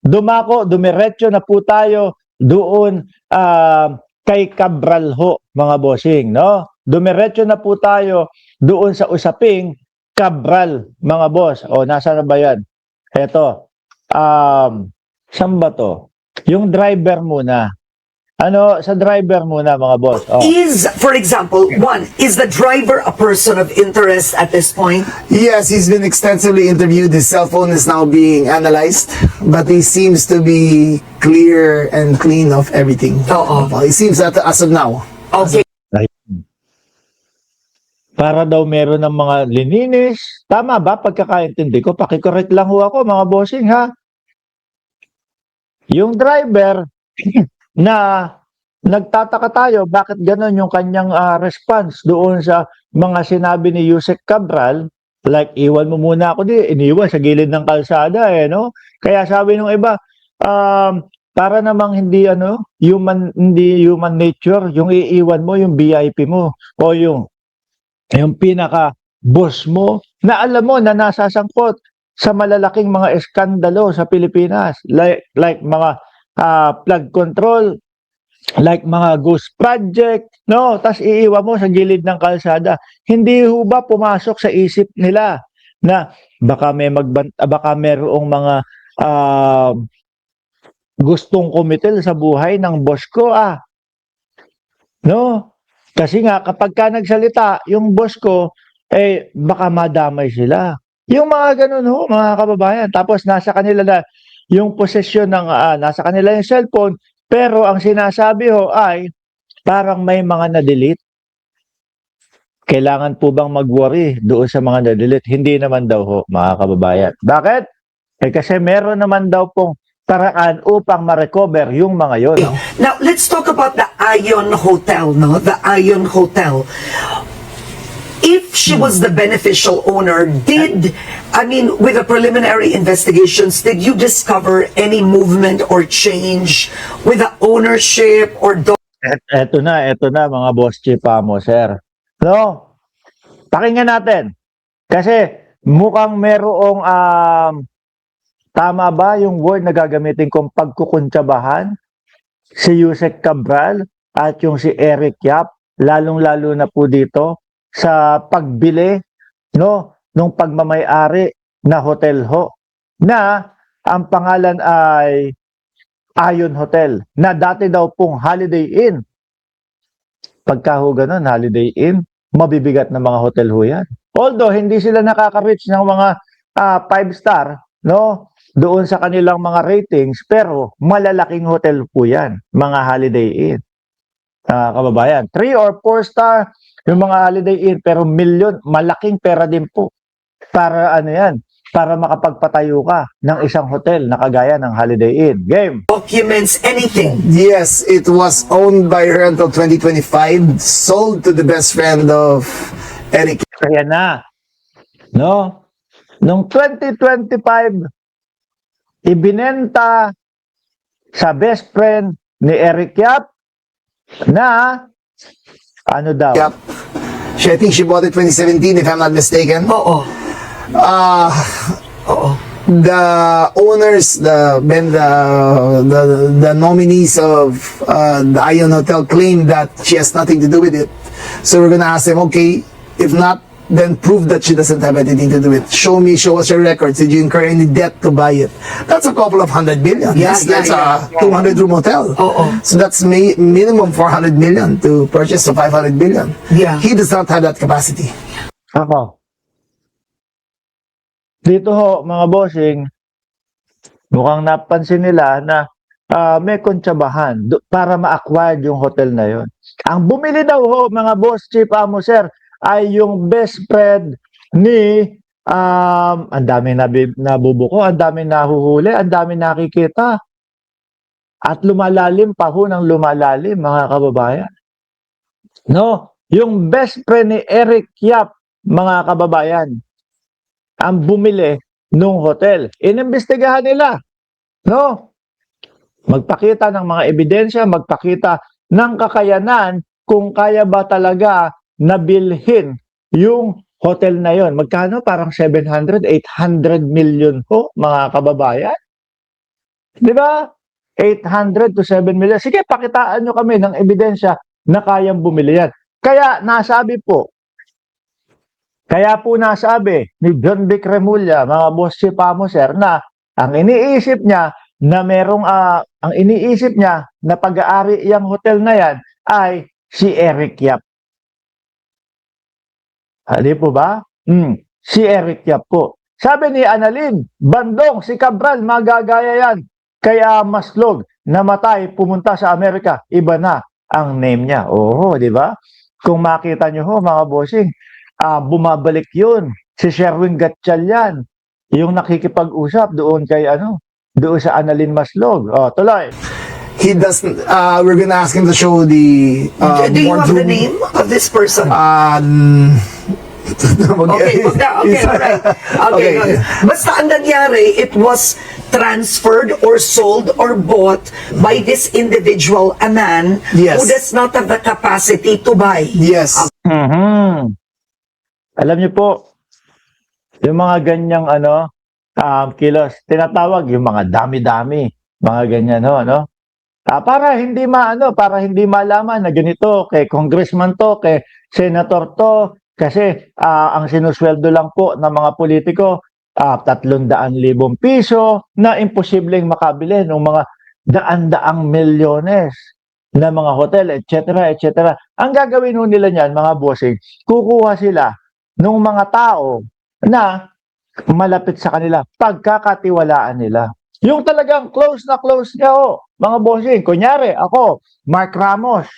dumiretso na po tayo doon kay Cabral ho, mga bossing, no? Dumiretso na po tayo doon sa usaping Cabral, mga boss. O, nasa na ba yan? Eto, saan ba to? Yung driver muna. Ano, sa driver muna, mga boss. Oh. Is, for example, one, is the driver a person of interest at this point? Yes, he's been extensively interviewed. His cell phone is now being analyzed, but he seems to be clear and clean of everything. He seems that as of now. Okay. Para daw meron ng mga lininis. Tama ba? Pagkakaintindi ko, pakicorrect lang ho ako, mga bossing, ha? Yung driver na nagtataka tayo, bakit gano'n yung kanyang response doon sa mga sinabi ni Yusek Cabral, like, iwan mo muna ako iniwan sa gilid ng kalsada, no? Kaya sabi nung iba, para namang hindi human nature, yung iiwan mo, yung VIP mo, o yung pinaka-boss mo, na alam mo na nasasangkot sa malalaking mga eskandalo sa Pilipinas, like mga flood control, like mga ghost project, no? Tas iiwan mo sa gilid ng kalsada. Hindi ho ba pumasok sa isip nila na baka merong mga gustong kumitil sa buhay ng boss ko, no? Kasi nga, kapag ka nagsalita, yung boss ko, baka madamay sila. Yung mga ganun ho, mga kababayan. Tapos nasa kanila na yung posesyon nasa kanila yung cellphone, pero ang sinasabi ho ay parang may mga na-delete. Kailangan po bang mag-worry doon sa mga na-delete? Hindi naman daw ho, mga kababayan. Bakit? Kasi meron naman daw pong paraan upang ma-recover yung mga yon. Now, let's talk about the Ion Hotel, no? The Ion Hotel. If she was the beneficial owner, with the preliminary investigations, did you discover any movement or change with the ownership or... Eto na, mga boss chief mo, sir. No? Pakinggan natin. Kasi mukhang merong tama ba yung word na gagamitin kong pagkukuntsabahan? Si Yusek Cabral at yung si Eric Yap, lalong-lalo na po dito sa pagbili, no, nung pagmamay-ari na hotel ho, na ang pangalan ay Ion Hotel, na dati daw pong Holiday Inn. Pagka ho ganun, Holiday Inn, mabibigat na mga hotel ho yan. Although, hindi sila nakaka-reach ng mga 5-star, no, doon sa kanilang mga ratings, pero malalaking hotel po yan, mga Holiday Inn. Kababayan, 3 or 4 star yung mga Holiday Inn, pero milyon, malaking pera din po. Para para makapagpatayo ka ng isang hotel na kagaya ng Holiday Inn. Game! Documents, anything? Yes, it was owned by her until 2025, sold to the best friend of Eric. Kaya na, no? Noong 2025, ibinenta sa best friend ni Eric Yap na ano daw? Yep. I think she bought it 2017 if I'm not mistaken. The owners, the nominees of the Ion Hotel claim that she has nothing to do with it. So we're gonna ask them, okay, if not, then prove that she doesn't have anything to do with it. Show us your records. Did you incur any debt to buy it? That's a couple of 100 million. That's a 200-room hotel. So that's minimum 400 million to purchase a 500 million. He does not have that capacity. Ako. Dito ho, mga bossing, mukhang napansin nila na may kontsabahan para ma-acquire yung hotel na yon. Ang bumili daw ho, mga boss chief amo sir, ay yung best friend ni ang daming nabubuko, ang daming nahuhuli, ang daming nakikita. At lumalalim pa ho ng lumalalim, mga kababayan. No, yung best friend ni Eric Yap, mga kababayan, ang bumili nung hotel. Inimbestigahan nila. No? Magpakita ng mga ebidensya, magpakita ng kakayanan kung kaya ba talaga nabilhin yung hotel na yon. Magkano? Parang 700, 800 million po, mga kababayan. Di ba? 800 to 7 million. Sige, pakitaan nyo kami ng ebidensya na kayang bumili yan. Kaya po nasabi ni John Vic Remulla, mga boss si Pamoser, na ang iniisip niya na pag-aari yung hotel na yan ay si Eric Yap. Di po ba? Si Eric Yap po. Sabi ni Annalyn, Bandong, si Cabral, magagaya yan. Kaya Maslog, namatay, pumunta sa Amerika, iba na ang name niya. Oo, di ba? Kung makita nyo ho, mga bossing, bumabalik yun. Si Sherwin Gatchalian, yung nakikipag-usap doon kay doon sa Annalyn Maslog. O, tuloy. He doesn't, we're gonna ask him to show the, Do you have the boardroom. name of this person? Okay, alright. Okay, Okay. basta ang nangyari, it was transferred or sold or bought by this individual, a man Yes. who does not have the capacity to buy. Yes. Alam niyo po, yung mga ganyang kilos, tinatawag yung mga dami-dami, mga ganyan para hindi malaman na ganito kay congressman to, kay senator to, kasi ang sinusweldo lang po ng mga politiko 300,000 piso na imposibleng makabili ng mga daan-daang milyones na mga hotel, etc., etc. Ang gagawin nun nila niyan, mga bossing, kukuha sila ng mga tao na malapit sa kanila, pagkakatiwalaan nila. Yung talagang close na close niya, mga bossing. Kunyari, ako, Mark Ramos.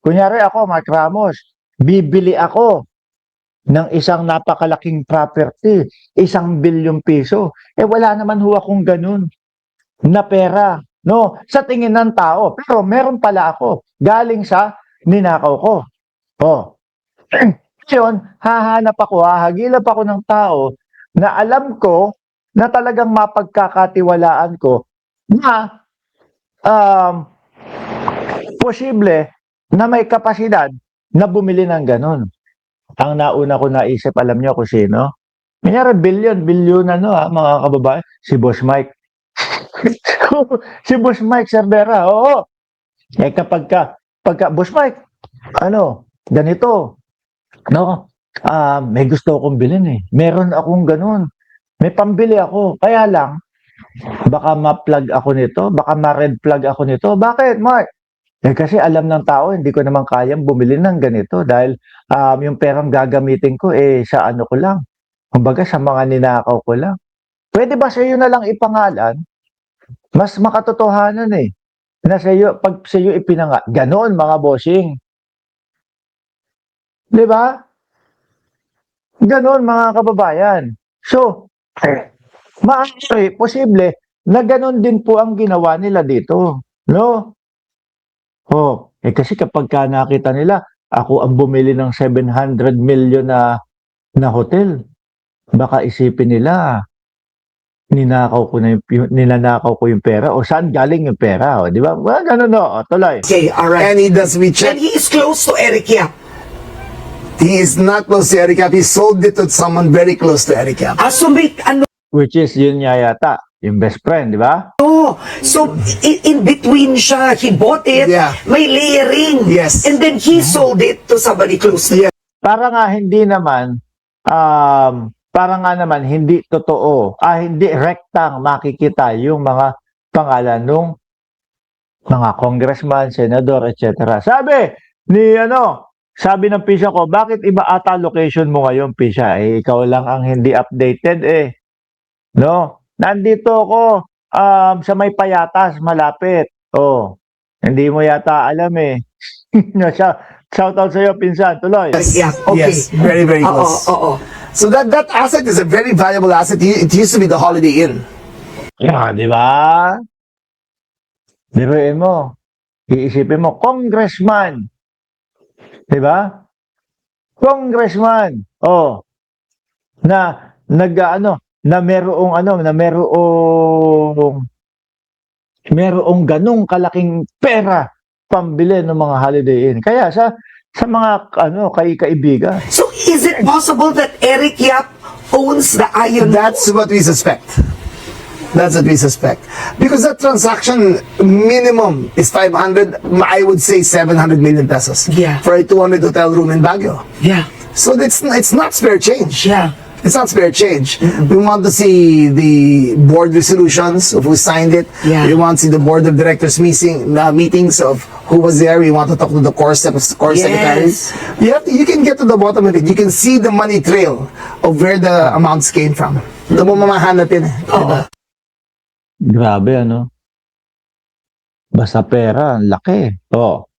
Kunyari ako, Mark Ramos. Bibili ako ng isang napakalaking property, 1 bilyong piso. Wala naman ho akong ganun na pera, sa tingin ng tao. Pero meron pala ako, galing sa ninakaw ko. Ngayon, hahagilap ako ng tao na alam ko na talagang mapagkakatiwalaan ko na posible na may kapasidad na bumili ng ganun. Ang nauna ko naisip, alam niyo kung sino? Kunyari, bilyon mga kababayan, si Boss Mike. Si Boss Mike Cervera, oo. Pagka Boss Mike, ganito, may gusto akong bilhin eh. Meron akong ganun. May pambili ako. Kaya lang, baka ma-plug ako nito, baka ma-red flag ako nito. Bakit, Mark? Kasi alam ng tao, hindi ko naman kayang bumili ng ganito dahil yung perang gagamitin ko, sa ko lang. Kumbaga, sa mga ninakaw ko lang. Pwede ba sa iyo na lang ipangalan? Mas makatotohanan na sa iyo, pag sa iyo ipinangalan. Ganon, mga bossing. Di ba? Ganon, mga kababayan. So, maaari, posible, na ganon din po ang ginawa nila dito. Kasi kapag nakita nila, ako ang bumili ng 700 million na hotel, baka isipin nila, ninanakaw ko yung pera, o saan galing yung pera, di ba? Ganun tuloy. Okay, alright. And we And check. he is close to Eric Yap. He is not close to Eric Yap. He sold it to someone very close to Eric Yap. So Which is yun nga yata, yung best friend, di ba? so in between siya, he bought it, Yeah. may layering. Yes. And then he sold it to somebody close to Yeah. Para nga naman hindi totoo, hindi rektang makikita yung mga pangalan ng mga congressman, senador, etc. Sabi ng Pisha ko, bakit iba ata location mo ngayon, Pisha? Ikaw lang ang hindi updated Nandito ako sa may Payatas, malapit. Hindi mo yata alam Shout out sa iyo, pinsan. Tuloy. Yeah, okay. Yes, very, very close. So that asset is a very valuable asset. It used to be the Holiday Inn. Di ba? Diruin mo. Iisipin mo, congressman. Di ba? Congressman. Na merong ganung kalaking pera pambili ng mga Holiday Inn. Kaya sa mga kaibigan. So is it possible that Eric Yap owns the Ion? That's what we suspect. That's what we suspect. Because that transaction minimum is 500, I would say 700 million pesos. Yeah. For a 200 hotel room in Baguio. Yeah. So it's not spare change. Yeah. It's not spare change. We want to see the board resolutions of who signed it. Yeah. We want to see the board of directors meetings of who was there. We want to talk to the core secretaries. You can get to the bottom of it. You can see the money trail of where the amounts came from. Ito mo mamahanapin eh. Diba? Grabe, ano? Basta pera, ang laki. Oh,